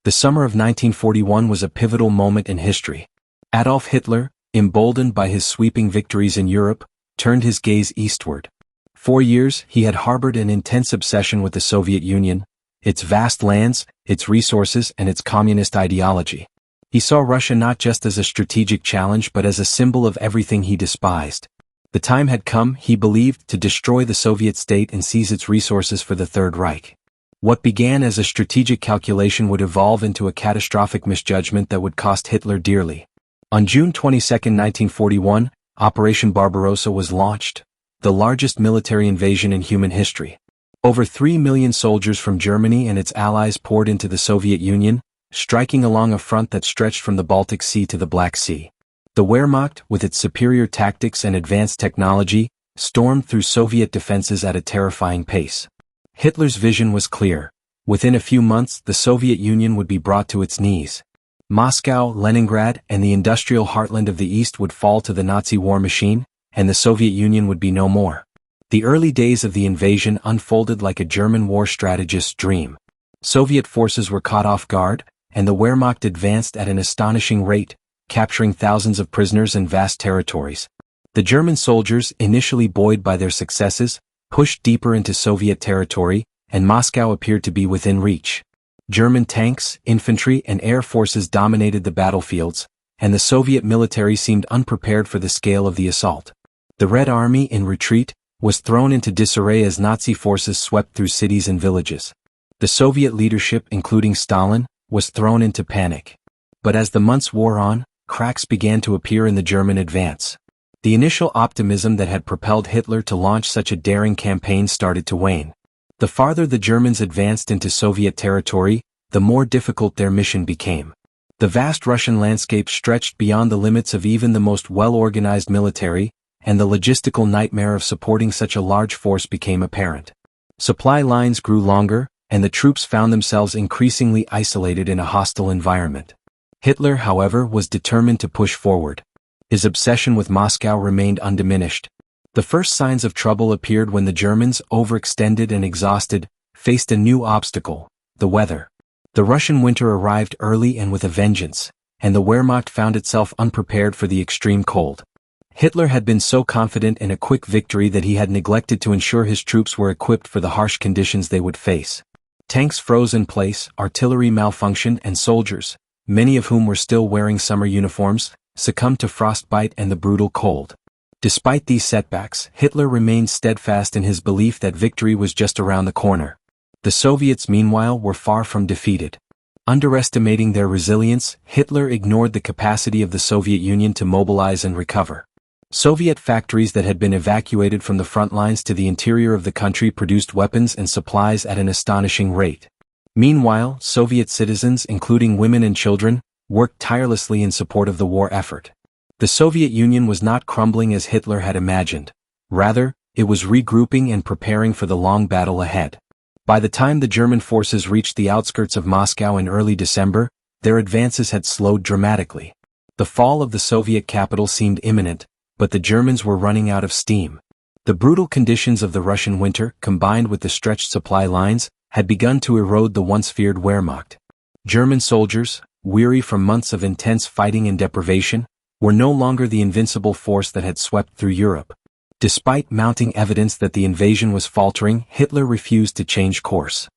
The summer of 1941 was a pivotal moment in history. Adolf Hitler, emboldened by his sweeping victories in Europe, turned his gaze eastward. For years, he had harbored an intense obsession with the Soviet Union, its vast lands, its resources, and its communist ideology. He saw Russia not just as a strategic challenge but as a symbol of everything he despised. The time had come, he believed, to destroy the Soviet state and seize its resources for the Third Reich. What began as a strategic calculation would evolve into a catastrophic misjudgment that would cost Hitler dearly. On June 22, 1941, Operation Barbarossa was launched, the largest military invasion in human history. Over 3 million soldiers from Germany and its allies poured into the Soviet Union, striking along a front that stretched from the Baltic Sea to the Black Sea. The Wehrmacht, with its superior tactics and advanced technology, stormed through Soviet defenses at a terrifying pace. Hitler's vision was clear. Within a few months, the Soviet Union would be brought to its knees. Moscow, Leningrad, and the industrial heartland of the East would fall to the Nazi war machine, and the Soviet Union would be no more. The early days of the invasion unfolded like a German war strategist's dream. Soviet forces were caught off guard, and the Wehrmacht advanced at an astonishing rate, capturing thousands of prisoners and vast territories. The German soldiers, initially buoyed by their successes, pushed deeper into Soviet territory, and Moscow appeared to be within reach. German tanks, infantry, and air forces dominated the battlefields, and the Soviet military seemed unprepared for the scale of the assault. The Red Army, in retreat, was thrown into disarray as Nazi forces swept through cities and villages. The Soviet leadership, including Stalin, was thrown into panic. But as the months wore on, cracks began to appear in the German advance. The initial optimism that had propelled Hitler to launch such a daring campaign started to wane. The farther the Germans advanced into Soviet territory, the more difficult their mission became. The vast Russian landscape stretched beyond the limits of even the most well-organized military, and the logistical nightmare of supporting such a large force became apparent. Supply lines grew longer, and the troops found themselves increasingly isolated in a hostile environment. Hitler, however, was determined to push forward. His obsession with Moscow remained undiminished. The first signs of trouble appeared when the Germans, overextended and exhausted, faced a new obstacle: the weather. The Russian winter arrived early and with a vengeance, and the Wehrmacht found itself unprepared for the extreme cold. Hitler had been so confident in a quick victory that he had neglected to ensure his troops were equipped for the harsh conditions they would face. Tanks froze in place, artillery malfunctioned, and soldiers, many of whom were still wearing summer uniforms, succumbed to frostbite and the brutal cold. Despite these setbacks, Hitler remained steadfast in his belief that victory was just around the corner. The Soviets, meanwhile, were far from defeated. Underestimating their resilience, Hitler ignored the capacity of the Soviet Union to mobilize and recover. Soviet factories that had been evacuated from the front lines to the interior of the country produced weapons and supplies at an astonishing rate. Meanwhile, Soviet citizens, including women and children, worked tirelessly in support of the war effort. The Soviet Union was not crumbling as Hitler had imagined. Rather, it was regrouping and preparing for the long battle ahead. By the time the German forces reached the outskirts of Moscow in early December, their advances had slowed dramatically. The fall of the Soviet capital seemed imminent, but the Germans were running out of steam. The brutal conditions of the Russian winter, combined with the stretched supply lines, had begun to erode the once feared Wehrmacht. German soldiers, weary from months of intense fighting and deprivation, were no longer the invincible force that had swept through Europe. Despite mounting evidence that the invasion was faltering, Hitler refused to change course.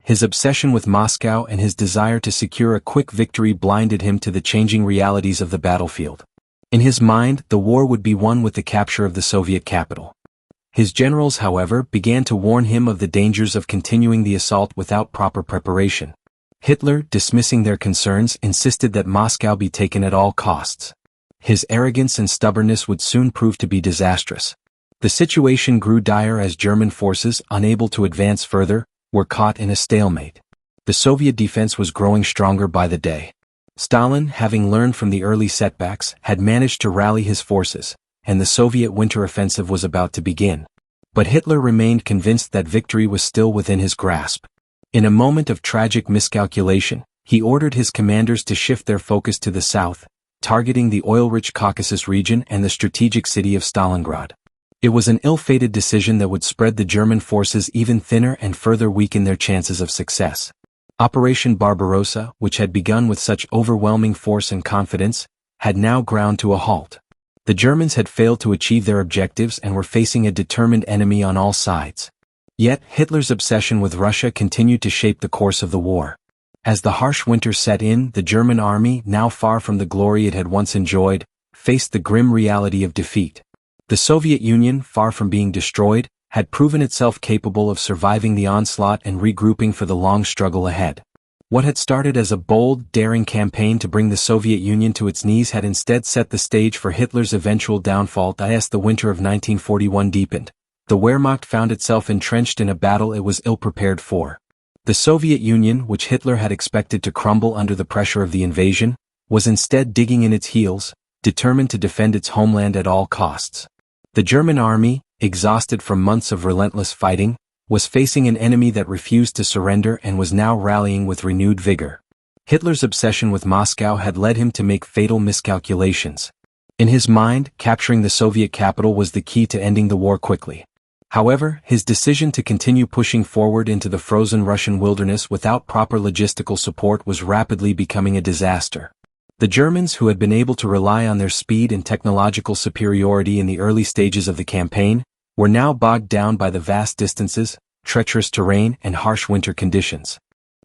His obsession with Moscow and his desire to secure a quick victory blinded him to the changing realities of the battlefield. In his mind, the war would be won with the capture of the Soviet capital. His generals, however, began to warn him of the dangers of continuing the assault without proper preparation. Hitler, dismissing their concerns, insisted that Moscow be taken at all costs. His arrogance and stubbornness would soon prove to be disastrous. The situation grew dire as German forces, unable to advance further, were caught in a stalemate. The Soviet defense was growing stronger by the day. Stalin, having learned from the early setbacks, had managed to rally his forces, and the Soviet winter offensive was about to begin. But Hitler remained convinced that victory was still within his grasp. In a moment of tragic miscalculation, he ordered his commanders to shift their focus to the south, targeting the oil-rich Caucasus region and the strategic city of Stalingrad. It was an ill-fated decision that would spread the German forces even thinner and further weaken their chances of success. Operation Barbarossa, which had begun with such overwhelming force and confidence, had now ground to a halt. The Germans had failed to achieve their objectives and were facing a determined enemy on all sides. Yet, Hitler's obsession with Russia continued to shape the course of the war. As the harsh winter set in, the German army, now far from the glory it had once enjoyed, faced the grim reality of defeat. The Soviet Union, far from being destroyed, had proven itself capable of surviving the onslaught and regrouping for the long struggle ahead. What had started as a bold, daring campaign to bring the Soviet Union to its knees had instead set the stage for Hitler's eventual downfall. As the winter of 1941 deepened, the Wehrmacht found itself entrenched in a battle it was ill-prepared for. The Soviet Union, which Hitler had expected to crumble under the pressure of the invasion, was instead digging in its heels, determined to defend its homeland at all costs. The German army, exhausted from months of relentless fighting, was facing an enemy that refused to surrender and was now rallying with renewed vigor. Hitler's obsession with Moscow had led him to make fatal miscalculations. In his mind, capturing the Soviet capital was the key to ending the war quickly. However, his decision to continue pushing forward into the frozen Russian wilderness without proper logistical support was rapidly becoming a disaster. The Germans, who had been able to rely on their speed and technological superiority in the early stages of the campaign, were now bogged down by the vast distances, treacherous terrain, and harsh winter conditions.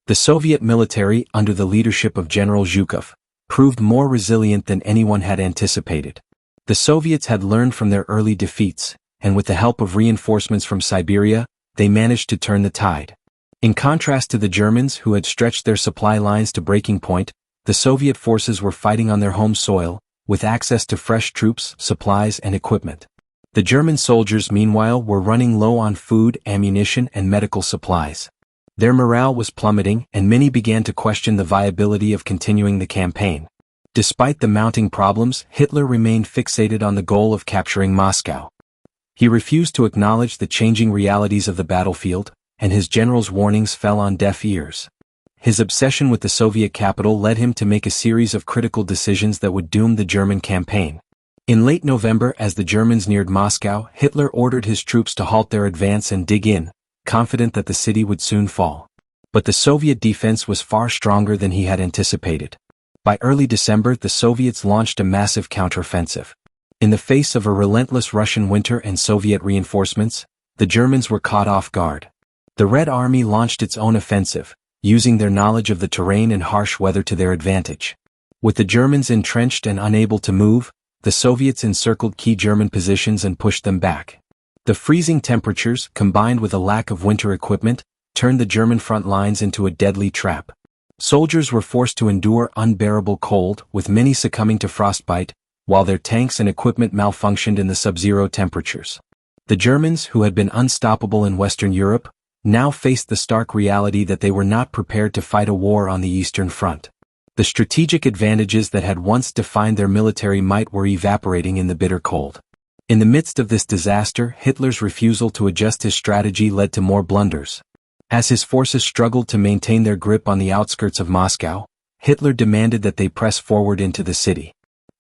The Soviet military, under the leadership of General Zhukov, proved more resilient than anyone had anticipated. The Soviets had learned from their early defeats, and with the help of reinforcements from Siberia, they managed to turn the tide. In contrast to the Germans, who had stretched their supply lines to breaking point, the Soviet forces were fighting on their home soil, with access to fresh troops, supplies, and equipment. The German soldiers, meanwhile, were running low on food, ammunition, and medical supplies. Their morale was plummeting, and many began to question the viability of continuing the campaign. Despite the mounting problems, Hitler remained fixated on the goal of capturing Moscow. He refused to acknowledge the changing realities of the battlefield, and his generals' warnings fell on deaf ears. His obsession with the Soviet capital led him to make a series of critical decisions that would doom the German campaign. In late November, as the Germans neared Moscow, Hitler ordered his troops to halt their advance and dig in, confident that the city would soon fall. But the Soviet defense was far stronger than he had anticipated. By early December, the Soviets launched a massive counteroffensive. In the face of a relentless Russian winter and Soviet reinforcements, the Germans were caught off guard. The Red Army launched its own offensive, using their knowledge of the terrain and harsh weather to their advantage. With the Germans entrenched and unable to move, the Soviets encircled key German positions and pushed them back. The freezing temperatures, combined with a lack of winter equipment, turned the German front lines into a deadly trap. Soldiers were forced to endure unbearable cold, with many succumbing to frostbite, while their tanks and equipment malfunctioned in the sub-zero temperatures. The Germans, who had been unstoppable in Western Europe, now faced the stark reality that they were not prepared to fight a war on the Eastern Front. The strategic advantages that had once defined their military might were evaporating in the bitter cold. In the midst of this disaster, Hitler's refusal to adjust his strategy led to more blunders. As his forces struggled to maintain their grip on the outskirts of Moscow, Hitler demanded that they press forward into the city.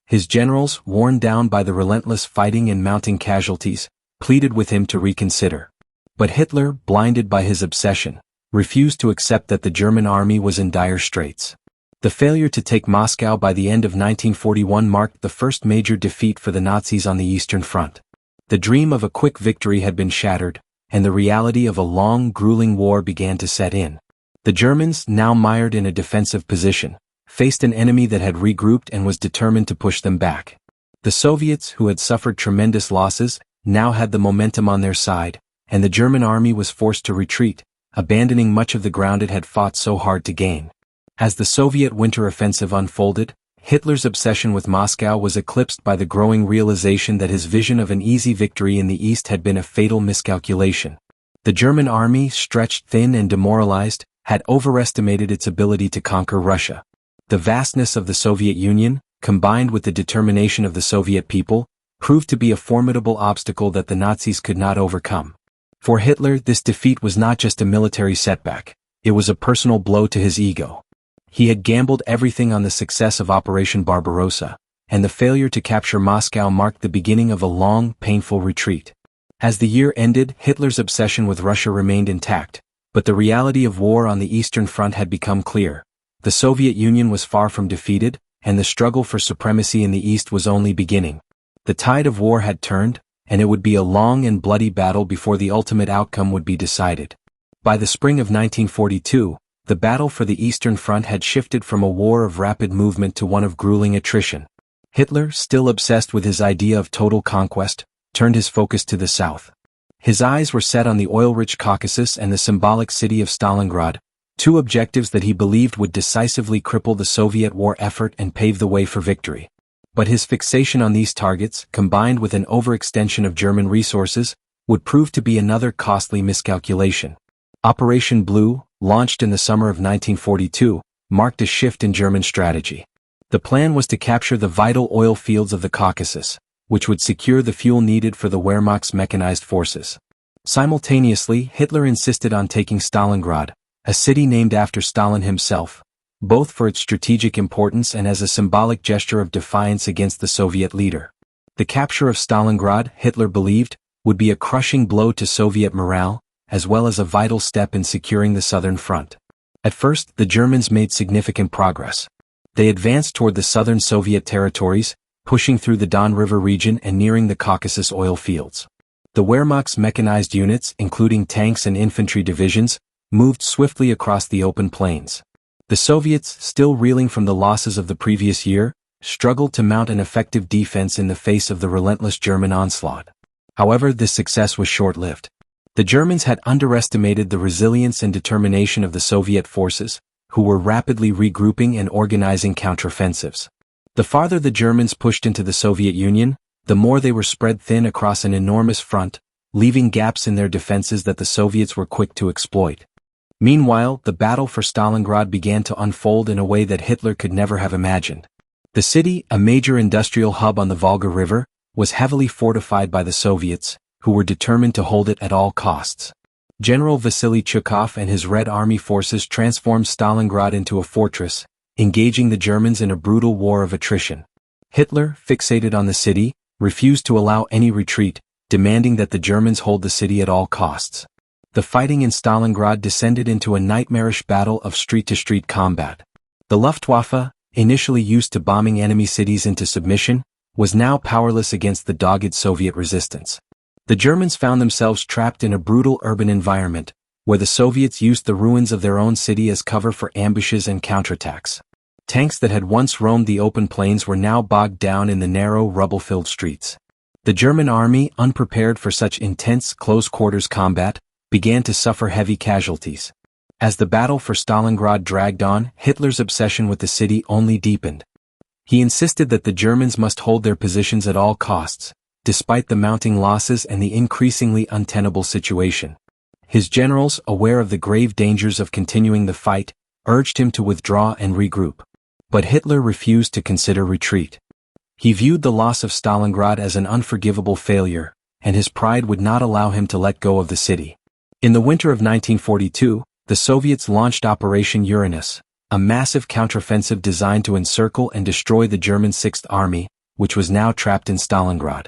His generals, worn down by the relentless fighting and mounting casualties, pleaded with him to reconsider. But Hitler, blinded by his obsession, refused to accept that the German army was in dire straits. The failure to take Moscow by the end of 1941 marked the first major defeat for the Nazis on the Eastern Front. The dream of a quick victory had been shattered, and the reality of a long, grueling war began to set in. The Germans, now mired in a defensive position, faced an enemy that had regrouped and was determined to push them back. The Soviets, who had suffered tremendous losses, now had the momentum on their side, and the German army was forced to retreat, abandoning much of the ground it had fought so hard to gain. As the Soviet winter offensive unfolded, Hitler's obsession with Moscow was eclipsed by the growing realization that his vision of an easy victory in the East had been a fatal miscalculation. The German army, stretched thin and demoralized, had overestimated its ability to conquer Russia. The vastness of the Soviet Union, combined with the determination of the Soviet people, proved to be a formidable obstacle that the Nazis could not overcome. For Hitler, this defeat was not just a military setback, it was a personal blow to his ego. He had gambled everything on the success of Operation Barbarossa, and the failure to capture Moscow marked the beginning of a long, painful retreat. As the year ended, Hitler's obsession with Russia remained intact, But the reality of war on the Eastern Front had become clear. The Soviet Union was far from defeated, and the struggle for supremacy in the East was only beginning. The tide of war had turned, and it would be a long and bloody battle before the ultimate outcome would be decided. By the spring of 1942, the battle for the Eastern Front had shifted from a war of rapid movement to one of grueling attrition. Hitler, still obsessed with his idea of total conquest, turned his focus to the south. His eyes were set on the oil-rich Caucasus and the symbolic city of Stalingrad, two objectives that he believed would decisively cripple the Soviet war effort and pave the way for victory. But his fixation on these targets, combined with an overextension of German resources, would prove to be another costly miscalculation. Operation Blue, launched in the summer of 1942, marked a shift in German strategy. The plan was to capture the vital oil fields of the Caucasus, which would secure the fuel needed for the Wehrmacht's mechanized forces. Simultaneously, Hitler insisted on taking Stalingrad, a city named after Stalin himself, both for its strategic importance and as a symbolic gesture of defiance against the Soviet leader. The capture of Stalingrad, Hitler believed, would be a crushing blow to Soviet morale, as well as a vital step in securing the southern front. At first, the Germans made significant progress. They advanced toward the southern Soviet territories, pushing through the Don River region and nearing the Caucasus oil fields. The Wehrmacht's mechanized units, including tanks and infantry divisions, moved swiftly across the open plains. The Soviets, still reeling from the losses of the previous year, struggled to mount an effective defense in the face of the relentless German onslaught. However, this success was short-lived. The Germans had underestimated the resilience and determination of the Soviet forces, who were rapidly regrouping and organizing counteroffensives. The farther the Germans pushed into the Soviet Union, the more they were spread thin across an enormous front, leaving gaps in their defenses that the Soviets were quick to exploit. Meanwhile, the battle for Stalingrad began to unfold in a way that Hitler could never have imagined. The city, a major industrial hub on the Volga River, was heavily fortified by the Soviets, who were determined to hold it at all costs. General Vasily Chukov and his Red Army forces transformed Stalingrad into a fortress, engaging the Germans in a brutal war of attrition. Hitler, fixated on the city, refused to allow any retreat, demanding that the Germans hold the city at all costs. The fighting in Stalingrad descended into a nightmarish battle of street-to-street combat. The Luftwaffe, initially used to bombing enemy cities into submission, was now powerless against the dogged Soviet resistance. The Germans found themselves trapped in a brutal urban environment, where the Soviets used the ruins of their own city as cover for ambushes and counterattacks. Tanks that had once roamed the open plains were now bogged down in the narrow, rubble-filled streets. The German army, unprepared for such intense close-quarters combat, began to suffer heavy casualties. As the battle for Stalingrad dragged on, Hitler's obsession with the city only deepened. He insisted that the Germans must hold their positions at all costs, despite the mounting losses and the increasingly untenable situation. His generals, aware of the grave dangers of continuing the fight, urged him to withdraw and regroup. But Hitler refused to consider retreat. He viewed the loss of Stalingrad as an unforgivable failure, and his pride would not allow him to let go of the city. In the winter of 1942, the Soviets launched Operation Uranus, a massive counteroffensive designed to encircle and destroy the German Sixth Army, which was now trapped in Stalingrad.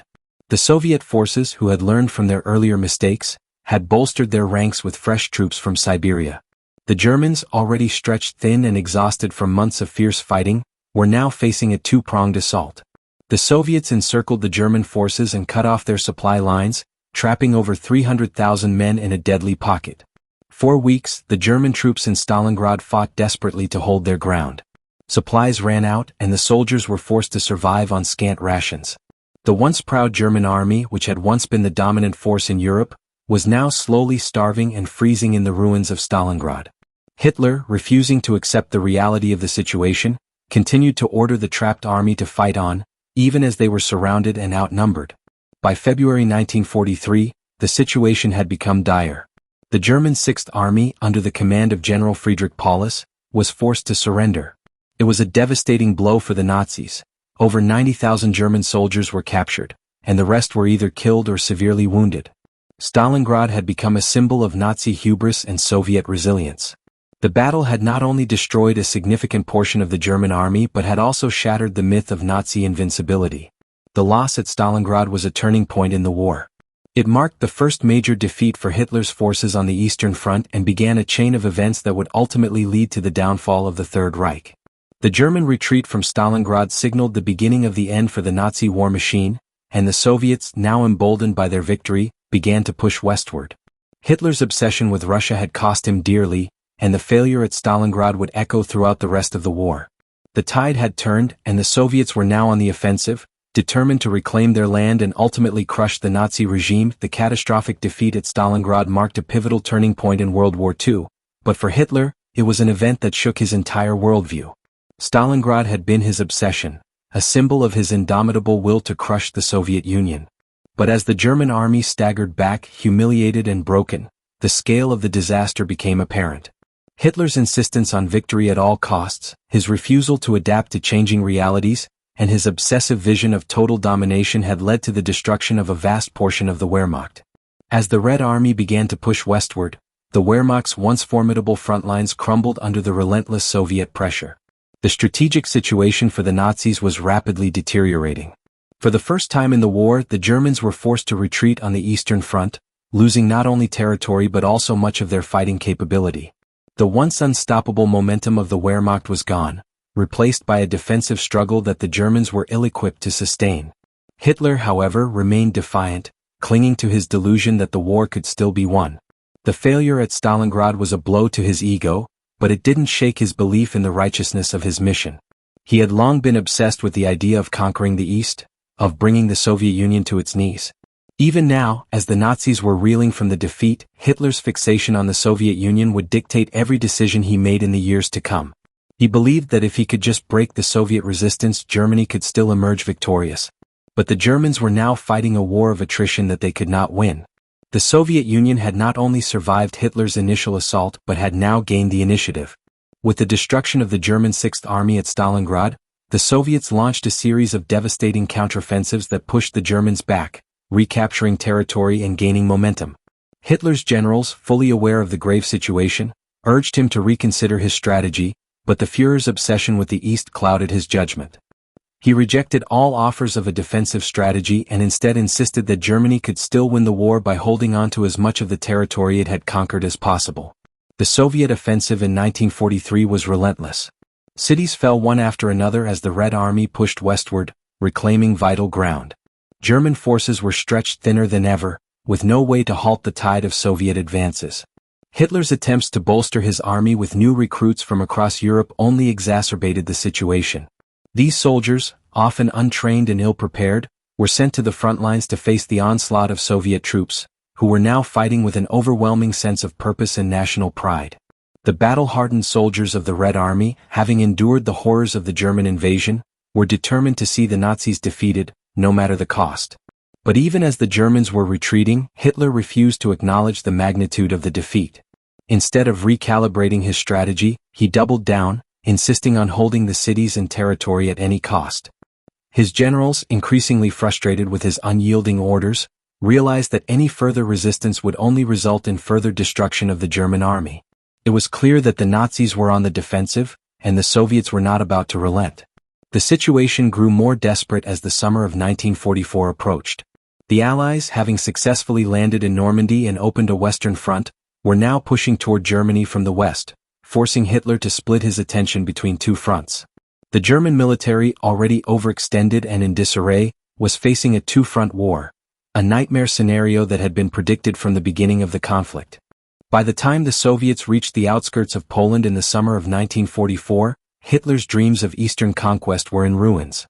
The Soviet forces, who had learned from their earlier mistakes, had bolstered their ranks with fresh troops from Siberia. The Germans, already stretched thin and exhausted from months of fierce fighting, were now facing a two-pronged assault. The Soviets encircled the German forces and cut off their supply lines, trapping over 300,000 men in a deadly pocket. For weeks, the German troops in Stalingrad fought desperately to hold their ground. Supplies ran out, and the soldiers were forced to survive on scant rations. The once proud German army, which had once been the dominant force in Europe, was now slowly starving and freezing in the ruins of Stalingrad. Hitler, refusing to accept the reality of the situation, continued to order the trapped army to fight on, even as they were surrounded and outnumbered. By February 1943, the situation had become dire. The German Sixth Army, under the command of General Friedrich Paulus, was forced to surrender. It was a devastating blow for the Nazis. Over 90,000 German soldiers were captured, and the rest were either killed or severely wounded. Stalingrad had become a symbol of Nazi hubris and Soviet resilience. The battle had not only destroyed a significant portion of the German army but had also shattered the myth of Nazi invincibility. The loss at Stalingrad was a turning point in the war. It marked the first major defeat for Hitler's forces on the Eastern Front and began a chain of events that would ultimately lead to the downfall of the Third Reich. The German retreat from Stalingrad signaled the beginning of the end for the Nazi war machine, and the Soviets, now emboldened by their victory, began to push westward. Hitler's obsession with Russia had cost him dearly, and the failure at Stalingrad would echo throughout the rest of the war. The tide had turned, and the Soviets were now on the offensive, determined to reclaim their land and ultimately crush the Nazi regime. The catastrophic defeat at Stalingrad marked a pivotal turning point in World War II, but for Hitler, it was an event that shook his entire worldview. Stalingrad had been his obsession, a symbol of his indomitable will to crush the Soviet Union. But as the German army staggered back, humiliated and broken, the scale of the disaster became apparent. Hitler's insistence on victory at all costs, his refusal to adapt to changing realities, and his obsessive vision of total domination had led to the destruction of a vast portion of the Wehrmacht. As the Red Army began to push westward, the Wehrmacht's once formidable front lines crumbled under the relentless Soviet pressure. The strategic situation for the Nazis was rapidly deteriorating. For the first time in the war, the Germans were forced to retreat on the Eastern Front, losing not only territory but also much of their fighting capability. The once unstoppable momentum of the Wehrmacht was gone, replaced by a defensive struggle that the Germans were ill-equipped to sustain. Hitler, however, remained defiant, clinging to his delusion that the war could still be won. The failure at Stalingrad was a blow to his ego, but it didn't shake his belief in the righteousness of his mission. He had long been obsessed with the idea of conquering the East, of bringing the Soviet Union to its knees. Even now, as the Nazis were reeling from the defeat, Hitler's fixation on the Soviet Union would dictate every decision he made in the years to come. He believed that if he could just break the Soviet resistance, Germany could still emerge victorious. But the Germans were now fighting a war of attrition that they could not win. The Soviet Union had not only survived Hitler's initial assault but had now gained the initiative. With the destruction of the German Sixth Army at Stalingrad, the Soviets launched a series of devastating counteroffensives that pushed the Germans back, recapturing territory and gaining momentum. Hitler's generals, fully aware of the grave situation, urged him to reconsider his strategy, but the Führer's obsession with the East clouded his judgment. He rejected all offers of a defensive strategy and instead insisted that Germany could still win the war by holding on to as much of the territory it had conquered as possible. The Soviet offensive in 1943 was relentless. Cities fell one after another as the Red Army pushed westward, reclaiming vital ground. German forces were stretched thinner than ever, with no way to halt the tide of Soviet advances. Hitler's attempts to bolster his army with new recruits from across Europe only exacerbated the situation. These soldiers, often untrained and ill-prepared, were sent to the front lines to face the onslaught of Soviet troops, who were now fighting with an overwhelming sense of purpose and national pride. The battle-hardened soldiers of the Red Army, having endured the horrors of the German invasion, were determined to see the Nazis defeated, no matter the cost. But even as the Germans were retreating, Hitler refused to acknowledge the magnitude of the defeat. Instead of recalibrating his strategy, he doubled down, insisting on holding the cities and territory at any cost. His generals, increasingly frustrated with his unyielding orders, realized that any further resistance would only result in further destruction of the German army. It was clear that the Nazis were on the defensive, and the Soviets were not about to relent. The situation grew more desperate as the summer of 1944 approached. The Allies, having successfully landed in Normandy and opened a western front, were now pushing toward Germany from the west, forcing Hitler to split his attention between two fronts. The German military, already overextended and in disarray, was facing a two-front war, a nightmare scenario that had been predicted from the beginning of the conflict. By the time the Soviets reached the outskirts of Poland in the summer of 1944, Hitler's dreams of Eastern conquest were in ruins.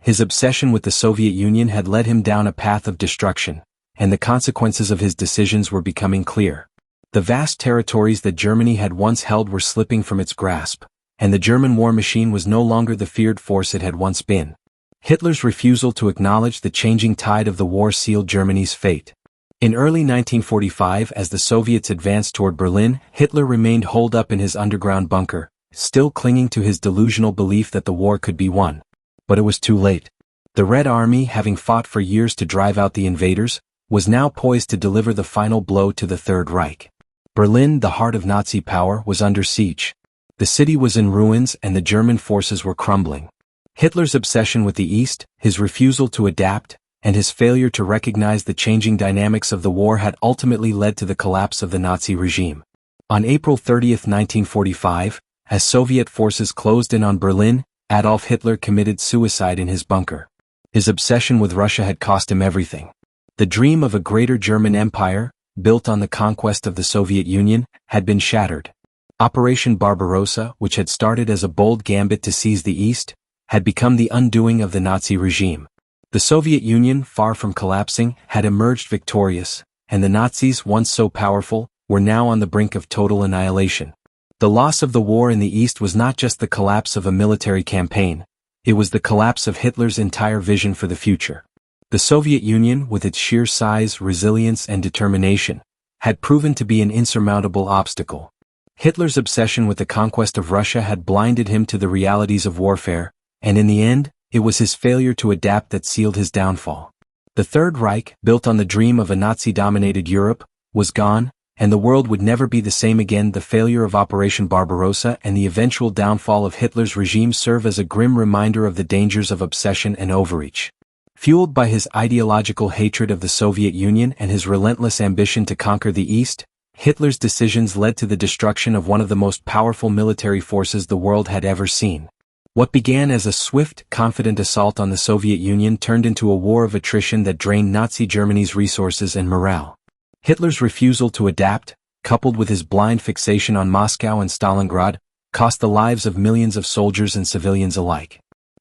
His obsession with the Soviet Union had led him down a path of destruction, and the consequences of his decisions were becoming clear. The vast territories that Germany had once held were slipping from its grasp, and the German war machine was no longer the feared force it had once been. Hitler's refusal to acknowledge the changing tide of the war sealed Germany's fate. In early 1945, as the Soviets advanced toward Berlin, Hitler remained holed up in his underground bunker, still clinging to his delusional belief that the war could be won. But it was too late. The Red Army, having fought for years to drive out the invaders, was now poised to deliver the final blow to the Third Reich. Berlin, the heart of Nazi power, was under siege. The city was in ruins and the German forces were crumbling. Hitler's obsession with the East, his refusal to adapt, and his failure to recognize the changing dynamics of the war had ultimately led to the collapse of the Nazi regime. On April 30, 1945, as Soviet forces closed in on Berlin, Adolf Hitler committed suicide in his bunker. His obsession with Russia had cost him everything. The dream of a greater German empire, built on the conquest of the Soviet Union, had been shattered. Operation Barbarossa, which had started as a bold gambit to seize the East, had become the undoing of the Nazi regime. The Soviet Union, far from collapsing, had emerged victorious, and the Nazis, once so powerful, were now on the brink of total annihilation. The loss of the war in the East was not just the collapse of a military campaign, it was the collapse of Hitler's entire vision for the future. The Soviet Union, with its sheer size, resilience, and determination, had proven to be an insurmountable obstacle. Hitler's obsession with the conquest of Russia had blinded him to the realities of warfare, and in the end, it was his failure to adapt that sealed his downfall. The Third Reich, built on the dream of a Nazi-dominated Europe, was gone, and the world would never be the same again. The failure of Operation Barbarossa and the eventual downfall of Hitler's regime serve as a grim reminder of the dangers of obsession and overreach. Fueled by his ideological hatred of the Soviet Union and his relentless ambition to conquer the East, Hitler's decisions led to the destruction of one of the most powerful military forces the world had ever seen. What began as a swift, confident assault on the Soviet Union turned into a war of attrition that drained Nazi Germany's resources and morale. Hitler's refusal to adapt, coupled with his blind fixation on Moscow and Stalingrad, cost the lives of millions of soldiers and civilians alike.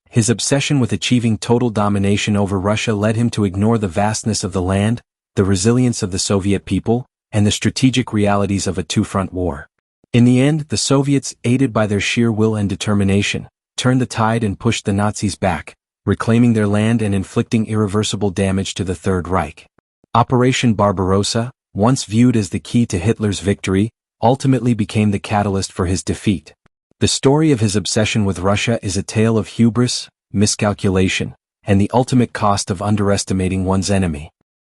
His obsession with achieving total domination over Russia led him to ignore the vastness of the land, the resilience of the Soviet people, and the strategic realities of a two-front war. In the end, the Soviets, aided by their sheer will and determination, turned the tide and pushed the Nazis back, reclaiming their land and inflicting irreversible damage to the Third Reich. Operation Barbarossa, once viewed as the key to Hitler's victory, ultimately became the catalyst for his defeat. The story of his obsession with Russia is a tale of hubris, miscalculation, and the ultimate cost of underestimating one's enemy.